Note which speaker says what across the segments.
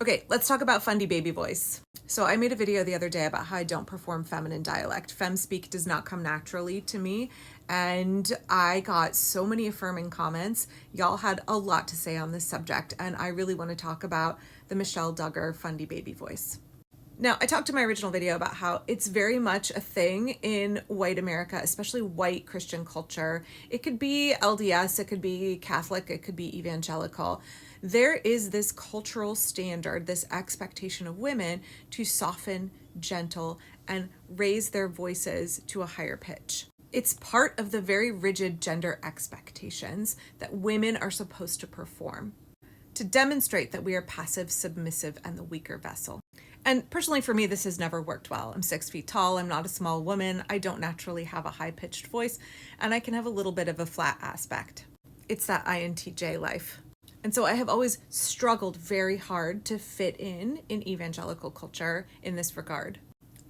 Speaker 1: Okay, let's talk about Fundie baby voice. So I made a video the other day about how I don't perform feminine dialect. Fem speak does not come naturally to me. And I got so many affirming comments. Y'all had a lot to say on this subject. And I really want to talk about the Michelle Duggar Fundie baby voice. Now, I talked in my original video about how it's very much a thing in white America, especially white Christian culture. It could be LDS, it could be Catholic, it could be evangelical. There is this cultural standard, this expectation of women to soften, gentle, and raise their voices to a higher pitch. It's part of the very rigid gender expectations that women are supposed to perform to demonstrate that we are passive, submissive, and the weaker vessel. And personally, for me, this has never worked well. I'm 6 feet tall. I'm not a small woman. I don't naturally have a high-pitched voice, and I can have a little bit of a flat aspect. It's that INTJ life. And so I have always struggled very hard to fit in evangelical culture in this regard.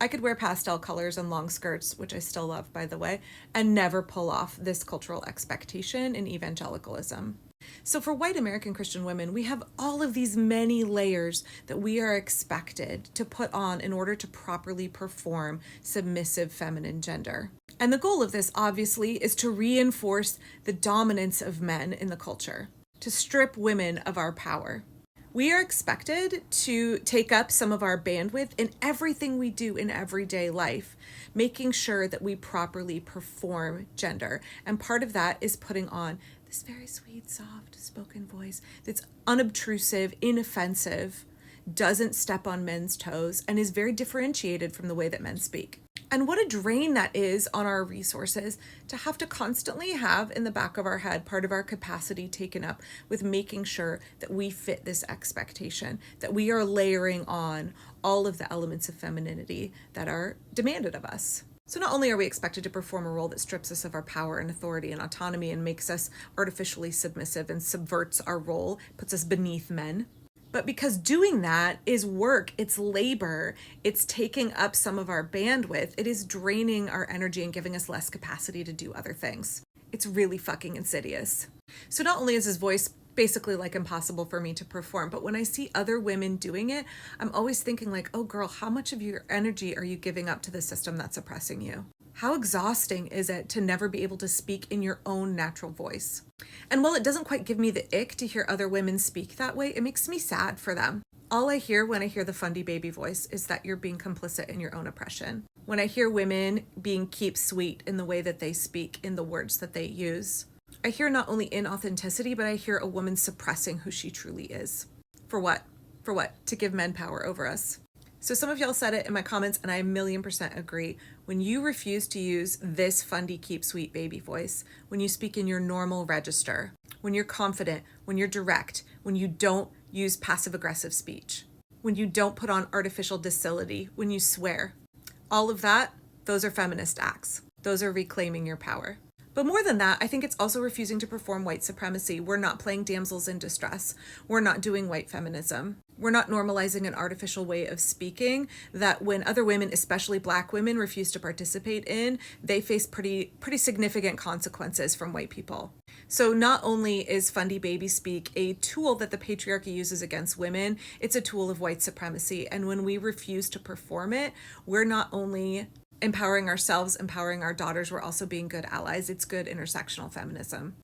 Speaker 1: I could wear pastel colors and long skirts, which I still love, by the way, and never pull off this cultural expectation in evangelicalism. So for white American Christian women, we have all of these many layers that we are expected to put on in order to properly perform submissive feminine gender. And the goal of this, obviously, is to reinforce the dominance of men in the culture, to strip women of our power. We are expected to take up some of our bandwidth in everything we do in everyday life, making sure that we properly perform gender. And part of that is putting on this very sweet, soft spoken voice that's unobtrusive, inoffensive, doesn't step on men's toes, and is very differentiated from the way that men speak. And what a drain that is on our resources to have to constantly have in the back of our head part of our capacity taken up with making sure that we fit this expectation, that we are layering on all of the elements of femininity that are demanded of us. So not only are we expected to perform a role that strips us of our power and authority and autonomy and makes us artificially submissive and subverts our role, puts us beneath men, but because doing that is work, it's labor, it's taking up some of our bandwidth, it is draining our energy and giving us less capacity to do other things. It's really fucking insidious. So not only is his voice basically like impossible for me to perform, but when I see other women doing it, I'm always thinking like, oh girl, how much of your energy are you giving up to the system that's oppressing you? How exhausting is it to never be able to speak in your own natural voice? And while it doesn't quite give me the ick to hear other women speak that way, it makes me sad for them. All I hear when I hear the Fundie baby voice is that you're being complicit in your own oppression. When I hear women being keep sweet in the way that they speak, in the words that they use, I hear not only inauthenticity, but I hear a woman suppressing who she truly is. For what? For what? To give men power over us. So some of y'all said it in my comments, and I 1,000,000% agree. When you refuse to use this Fundie keep sweet baby voice, when you speak in your normal register, when you're confident, when you're direct, when you don't use passive aggressive speech, when you don't put on artificial docility, when you swear, all of that, those are feminist acts. Those are reclaiming your power. But more than that, I think it's also refusing to perform white supremacy. We're not playing damsels in distress. We're not doing white feminism. We're not normalizing an artificial way of speaking that when other women, especially Black women, refuse to participate in, they face pretty significant consequences from white people. So not only is Fundie baby speak a tool that the patriarchy uses against women, it's a tool of white supremacy. And when we refuse to perform it, we're not only empowering ourselves, empowering our daughters, we're also being good allies. It's good intersectional feminism.